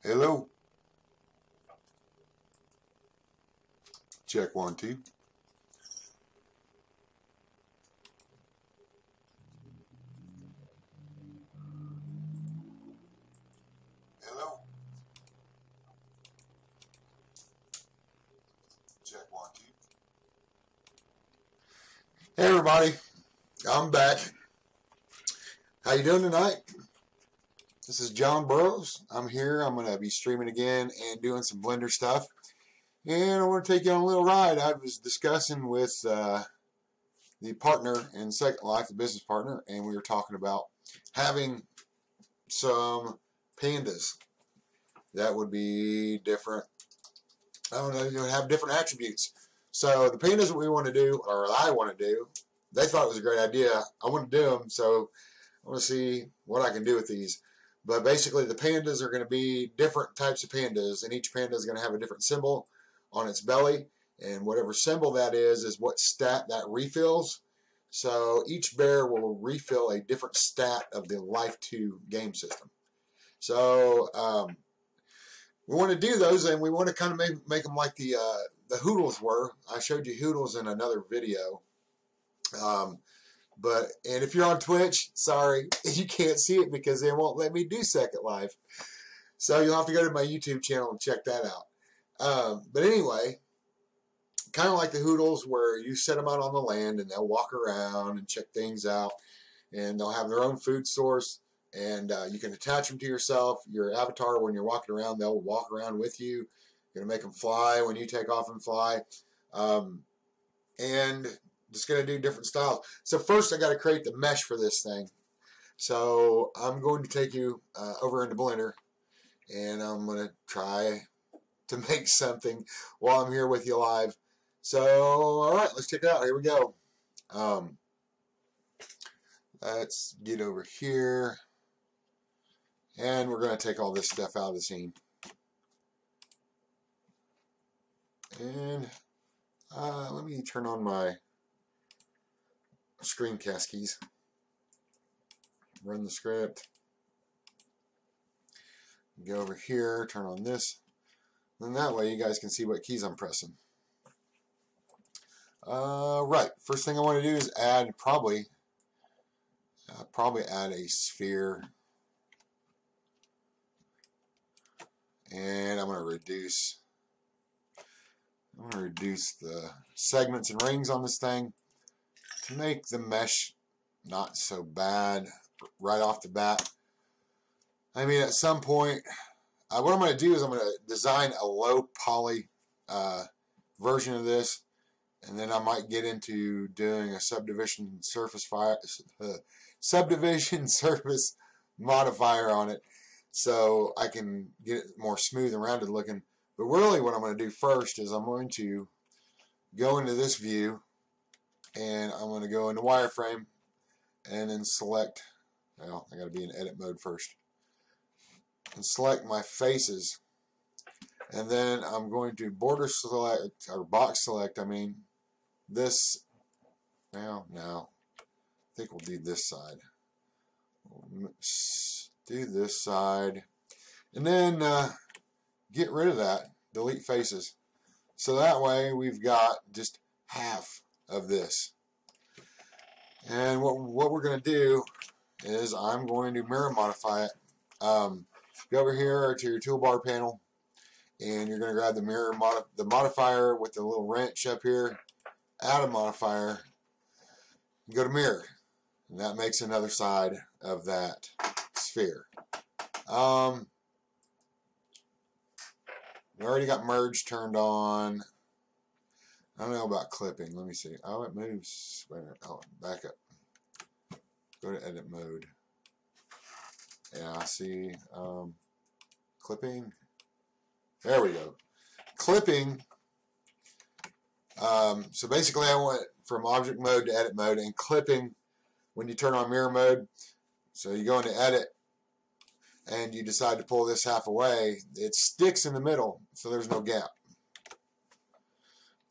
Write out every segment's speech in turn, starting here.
Hello. Check 1 2. Hello. Check 1 2. Hey everybody, I'm back. How you doing tonight? This is John Burroughs. I'm here. I'm going to be streaming again and doing some Blender stuff. And I want to take you on a little ride. I was discussing with the partner in Second Life, the business partner, and we were talking about having some pandas that would be different. I don't know, have different attributes. So the pandas that we want to do, or I want to do, they thought it was a great idea. I want to do them, so I want to see what I can do with these. But basically, the pandas are going to be different types of pandas, and each panda is going to have a different symbol on its belly, and whatever symbol that is what stat that refills. So each bear will refill a different stat of the Life 2 game system. So we want to do those, and we want to kind of make them like the Hoodles were. I showed you Hoodles in another video. And if you're on Twitch, sorry, you can't see it because they won't let me do Second Life. So you'll have to go to my YouTube channel and check that out. But anyway, kind of like the Hoodles where you set them out on the land and they'll walk around and check things out. And they'll have their own food source. And you can attach them to yourself. Your avatar, when you're walking around, they'll walk around with you. You're going to make them fly when you take off and fly. And just going to do different styles. So first I got to create the mesh for this thing. So I'm going to take you over into Blender, and I'm going to try to make something while I'm here with you live. So alright, let's check it out. Here we go. Let's get over here, and we're going to take all this stuff out of the scene. And let me turn on my screencast keys. Run the script. Go over here, turn on this. And that way you guys can see what keys I'm pressing. Right, first thing I want to do is add probably add a sphere. And I'm going to reduce the segments and rings on this thing to make the mesh not so bad right off the bat. I mean, at some point, what I'm going to do is I'm going to design a low poly version of this, and then I might get into doing a subdivision surface modifier on it, so I can get it more smooth and rounded looking. But really, what I'm going to do first is I'm going to go into this view, and I'm going to go into wireframe, and then select. Well, I got to be in edit mode first, and select my faces, and then I'm going to border select or box select. I mean, this. No, I think we'll do this side. We'll do this side, and then get rid of that. Delete faces. So that way we've got just half of this. And what we're going to do is I'm going to mirror modify it. Go over here to your toolbar panel, and you're going to grab the modifier with the little wrench up here, add a modifier, and go to mirror. And that makes another side of that sphere. We already got merge turned on. I don't know about clipping. Let me see. Oh, it moves. Wait a minute. Oh, back up. Go to edit mode. Yeah, I see. Clipping. There we go. Clipping. So basically, I went from object mode to edit mode, and clipping when you turn on mirror mode. So you go into edit, and you decide to pull this half away. It sticks in the middle, so there's no gap.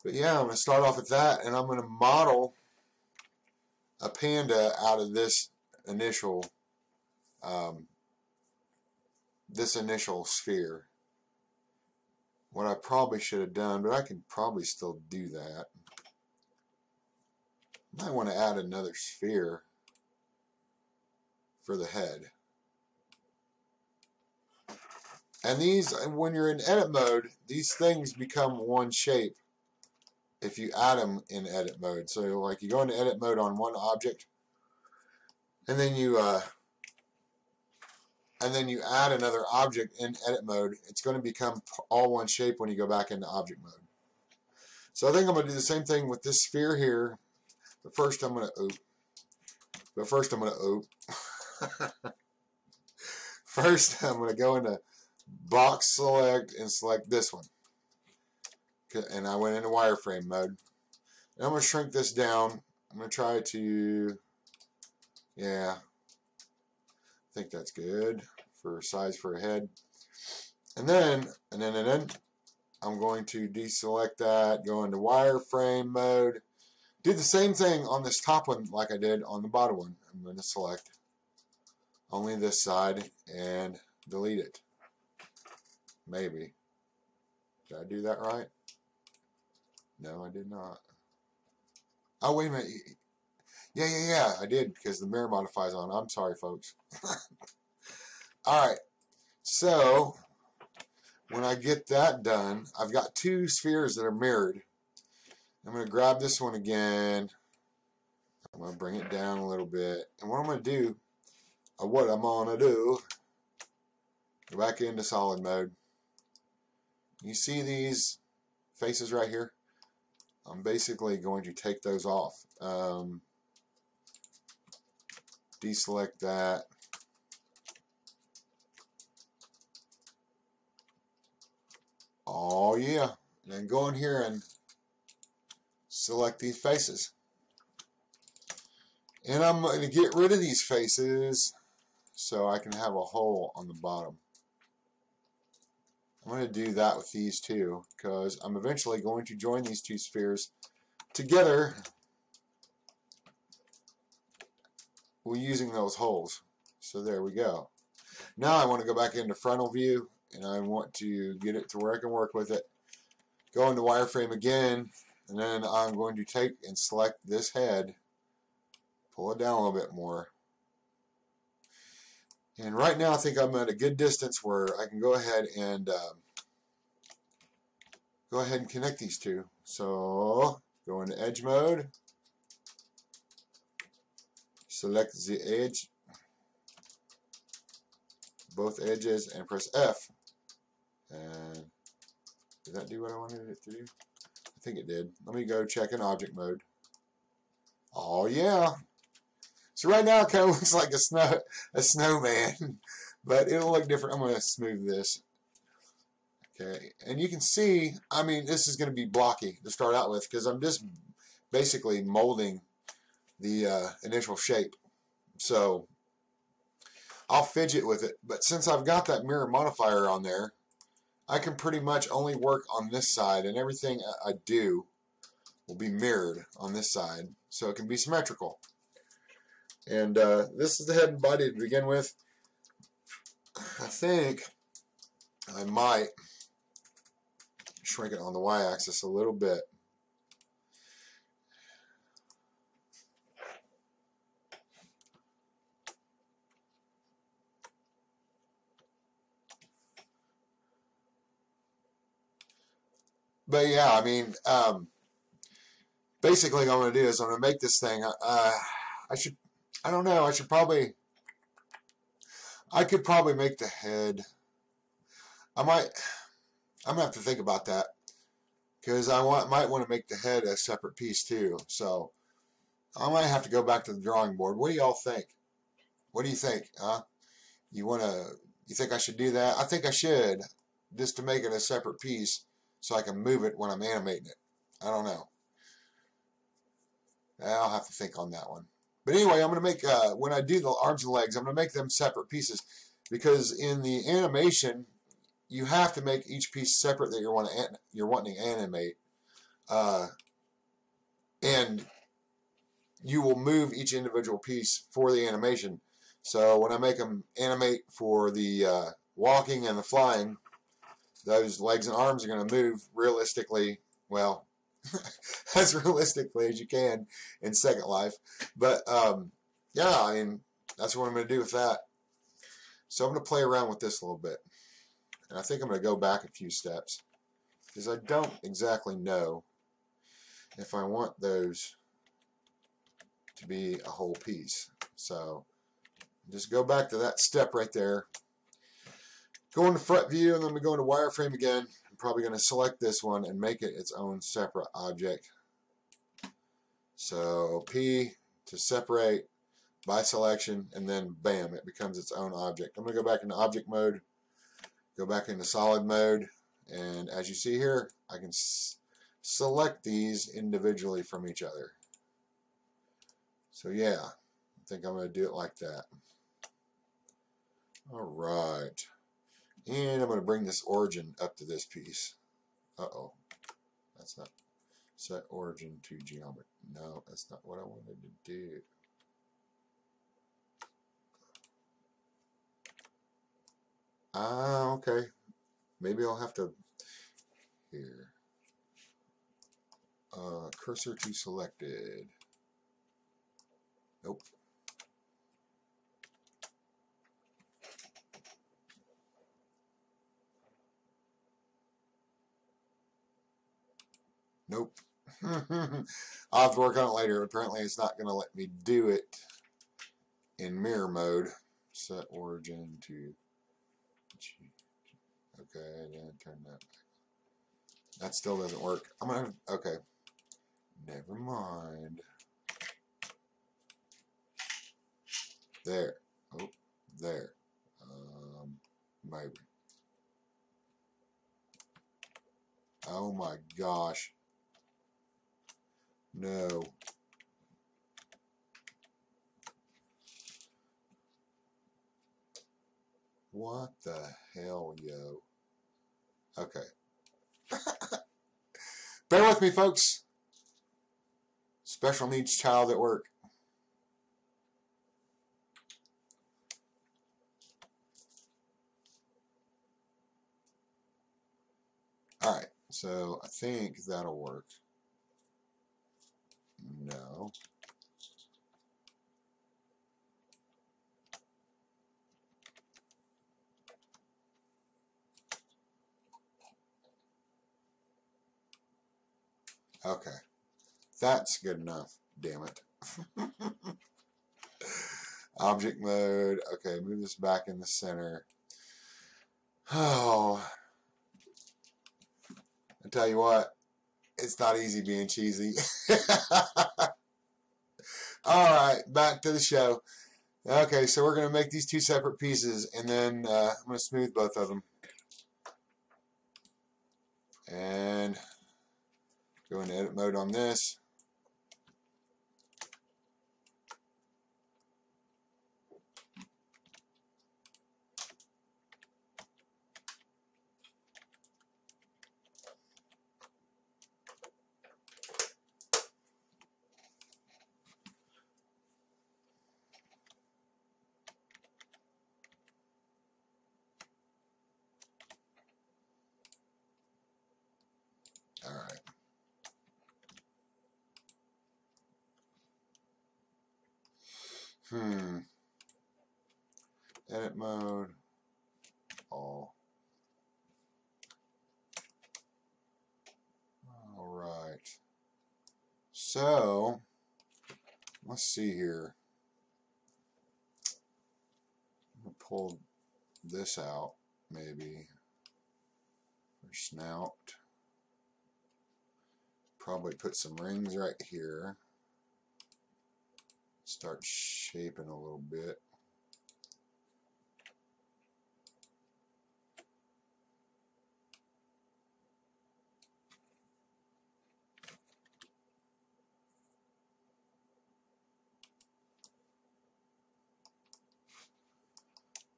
But yeah, I'm going to start off with that, and I'm going to model a panda out of this initial this initial sphere. What I probably should have done, but I can probably still do that. Might want to add another sphere for the head. And these, when you're in edit mode, these things become one shape if you add them in edit mode. So like you go into edit mode on one object, and then you add another object in edit mode, it's going to become all one shape when you go back into object mode. So I think I'm going to do the same thing with this sphere here. But first I'm going to First I'm going to go into box select and select this one. And I went into wireframe mode. And I'm going to shrink this down. I'm going to try to, yeah, I think that's good for size for a head. And then I'm going to deselect that, go into wireframe mode. Do the same thing on this top one like I did on the bottom one. I'm going to select only this side and delete it. Maybe. Did I do that right? No, I did not. Oh, wait a minute. Yeah, I did, because the mirror modifies on. I'm sorry, folks. Alright, so when I get that done, I've got two spheres that are mirrored. I'm going to grab this one again. I'm going to bring it down a little bit. And what I'm going to do, go back into solid mode. You see these faces right here? I'm basically going to take those off. Deselect that. Oh yeah. And then go in here and select these faces. And I'm going to get rid of these faces so I can have a hole on the bottom. I'm going to do that with these two because I'm eventually going to join these two spheres together with using those holes. So there we go. Now I want to go back into frontal view and I want to get it to where I can work with it. Go into wireframe again, and then I'm going to take and select this head, pull it down a little bit more. And right now I think I'm at a good distance where I can go ahead and connect these two. So go into edge mode, select the edge, both edges, and press F. And did that do what I wanted it to do? I think it did. Let me go check in object mode. Oh yeah. So right now it kind of looks like a snowman, but it'll look different. I'm going to smooth this. Okay, and you can see, I mean, this is going to be blocky to start out with because I'm just basically molding the initial shape. So I'll fidget with it, but since I've got that mirror modifier on there, I can pretty much only work on this side, and everything I do will be mirrored on this side, so it can be symmetrical. And this is the head and body to begin with. I think I might shrink it on the y-axis a little bit. But yeah, I mean, basically what I'm going to do is I'm going to make this thing, I don't know, I could probably make the head. I'm going to have to think about that because might want to make the head a separate piece too. So I might have to go back to the drawing board. What do y'all think? What do you think? Huh? You think I should do that? I think I should, just to make it a separate piece so I can move it when I'm animating it. I don't know. I'll have to think on that one. But anyway, I'm going to make, when I do the arms and legs, I'm going to make them separate pieces because in the animation, you have to make each piece separate that you're wanting to animate. And you will move each individual piece for the animation. So when I make them animate for the walking and the flying, those legs and arms are going to move realistically, well, as realistically as you can in Second Life. But, yeah, I mean, that's what I'm going to do with that. So I'm going to play around with this a little bit. And I think I'm going to go back a few steps, because I don't exactly know if I want those to be a whole piece. So just go back to that step right there. Go into front view, and then we go into wireframe again. I'm probably going to select this one and make it its own separate object. So P to separate by selection, and then bam, it becomes its own object. I'm going to go back into object mode, go back into solid mode, and as you see here, I can select these individually from each other. So yeah, I think I'm going to do it like that. Alright. And I'm going to bring this origin up to this piece. Uh-oh. That's not... Set origin to geometry. No, that's not what I wanted to do. Ah, okay. Maybe I'll have to... Here. Cursor to selected. Nope. Nope. I'll have to work on it later. Apparently it's not going to let me do it in mirror mode. Set origin to... Okay, then turn that back. That still doesn't work. I'm going to... Okay. Never mind. There. Oh, there. Maybe. Oh my gosh. No. What the hell, yo? Okay. Bear with me, folks. Special needs child at work. Alright, so I think that'll work. No. Okay. That's good enough. Damn it. Object mode. Okay, move this back in the center. Oh. I tell you what, it's not easy being cheesy. Alright, back to the show. Okay, so we're going to make these two separate pieces, and then I'm going to smooth both of them. And go into edit mode on this. Alright. Edit mode. All. Alright. So, let's see here. I'm going to pull this out, maybe. For snout. Probably put some rings right here. Start shaping a little bit.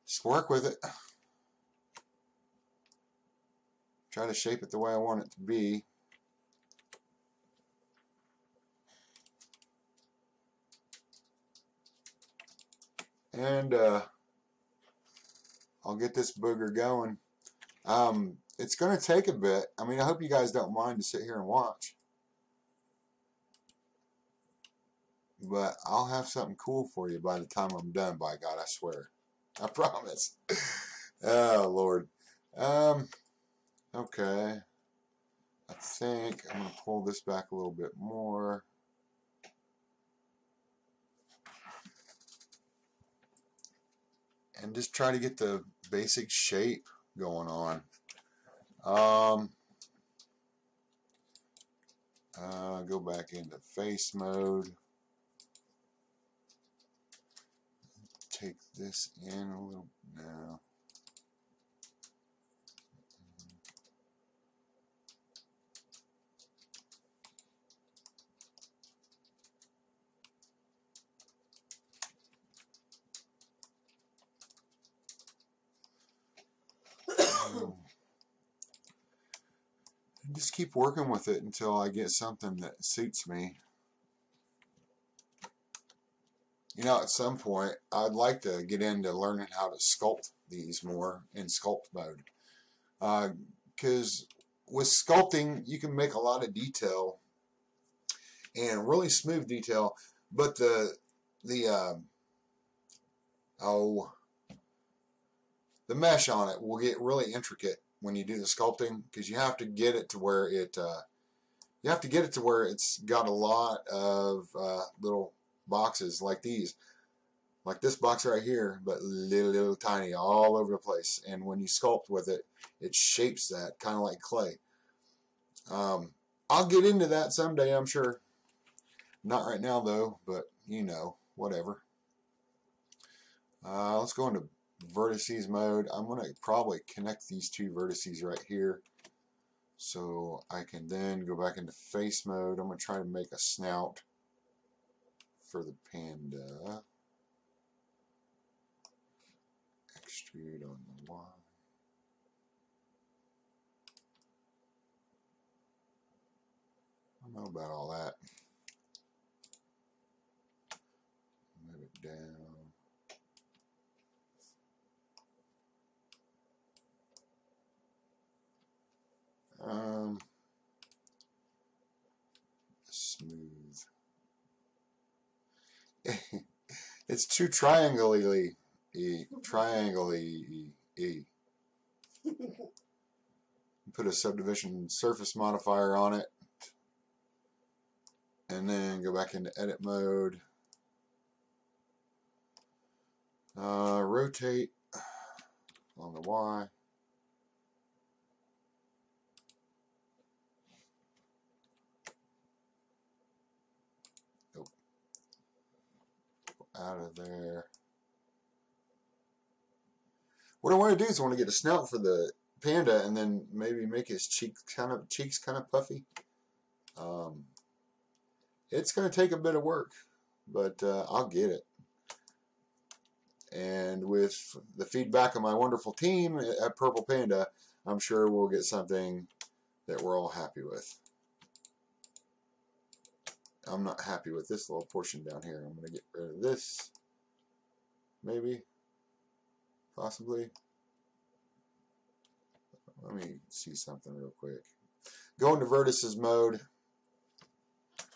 Just work with it. Try to shape it the way I want it to be. And I'll get this booger going. It's going to take a bit. I mean, I hope you guys don't mind to sit here and watch. But I'll have something cool for you by the time I'm done, by God, I swear. I promise. Oh, Lord. Okay. I think I'm going to pull this back a little bit more. And just try to get the basic shape going on. Go back into face mode. Take this in a little now. Just keep working with it until I get something that suits me. You know, at some point, I'd like to get into learning how to sculpt these more in sculpt mode. Because with sculpting, you can make a lot of detail and really smooth detail, but the mesh on it will get really intricate when you do the sculpting, because you have to get it to where it's got a lot of little boxes like these, like this box right here, but little tiny all over the place. And when you sculpt with it, it shapes that kind of like clay. I'll get into that someday, I'm sure. Not right now though, but you know, whatever. Let's go into vertices mode. I'm going to probably connect these two vertices right here, so I can then go back into face mode. I'm going to try to make a snout for the panda. Extrude on the Y. I don't know about all that. Move it down. Smooth. It's too triangle-y. Triangle-y. Put a subdivision surface modifier on it, and then go back into edit mode. Rotate on the Y. Nope. Out of there. What I want to do is I want to get a snout for the panda, and then maybe make his cheeks kind of puffy. It's going to take a bit of work, but I'll get it. And with the feedback of my wonderful team at Purple Panda, I'm sure we'll get something that we're all happy with. I'm not happy with this little portion down here. I'm going to get rid of this. Maybe. Possibly. Let me see something real quick. Go into vertices mode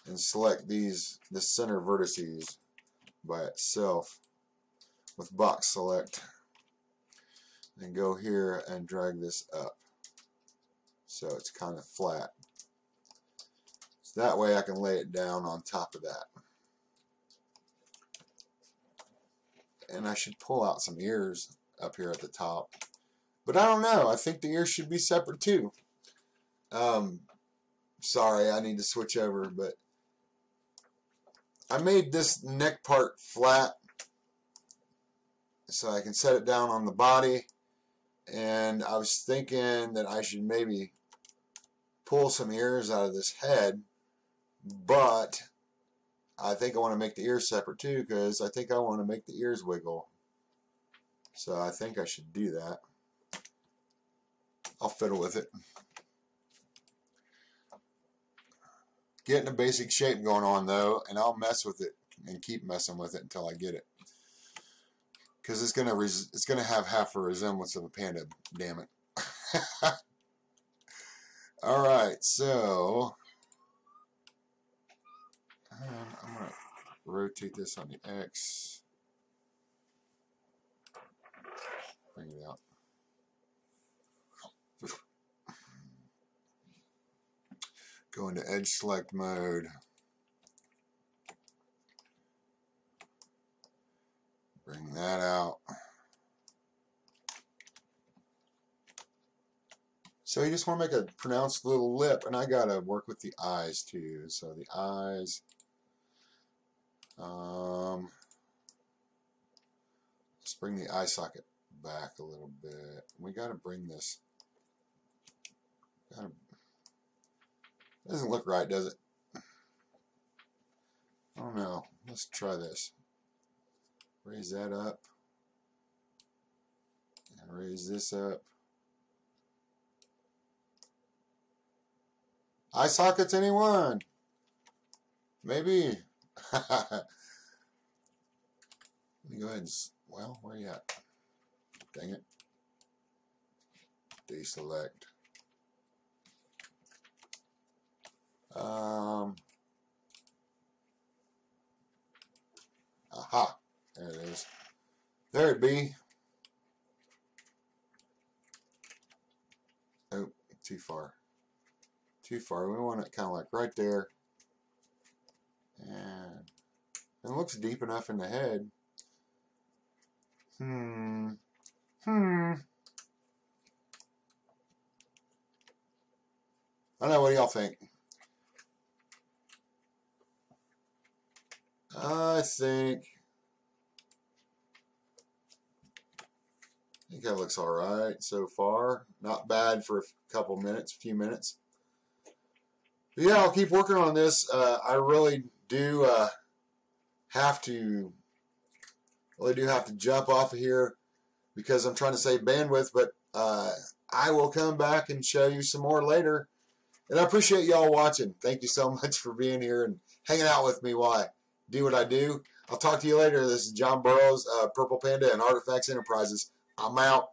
and select the center vertices by itself with box select. Then go here and drag this up so it's kind of flat. So that way I can lay it down on top of that. And I should pull out some ears up here at the top. But I don't know. I think the ears should be separate too. Sorry, I need to switch over, but I made this neck part flat so I can set it down on the body. And I was thinking that I should maybe pull some ears out of this head, but I think I want to make the ears separate too, because I think I want to make the ears wiggle. So I think I should do that. I'll fiddle with it. Getting a basic shape going on though, and I'll mess with it and keep messing with it until I get it. because it's gonna have half a resemblance of a panda. Damn it! All right, so I'm gonna rotate this on the X. Bring it out. Go into edge select mode. Bring that out. So you just want to make a pronounced little lip, and I gotta work with the eyes too. So the eyes. Let's bring the eye socket back a little bit. We gotta bring this. Doesn't look right, does it? Oh no. Let's try this. Raise that up. And raise this up. Eye sockets, anyone? Maybe. Let me go ahead and, well, where you at? Dang it. Deselect. Aha. There it is. There it be. Oh, too far. Too far. We want it kind of like right there. And it looks deep enough in the head. I don't know, what do y'all think? I think that looks alright so far. Not bad for a couple minutes, a few minutes. But yeah, I'll keep working on this. I really do have to jump off of here because I'm trying to save bandwidth, but I will come back and show you some more later. And I appreciate y'all watching. Thank you so much for being here and hanging out with me while I do what I do. I'll talk to you later. This is John Burroughs, Purple Panda and Artifacts Enterprises. I'm out.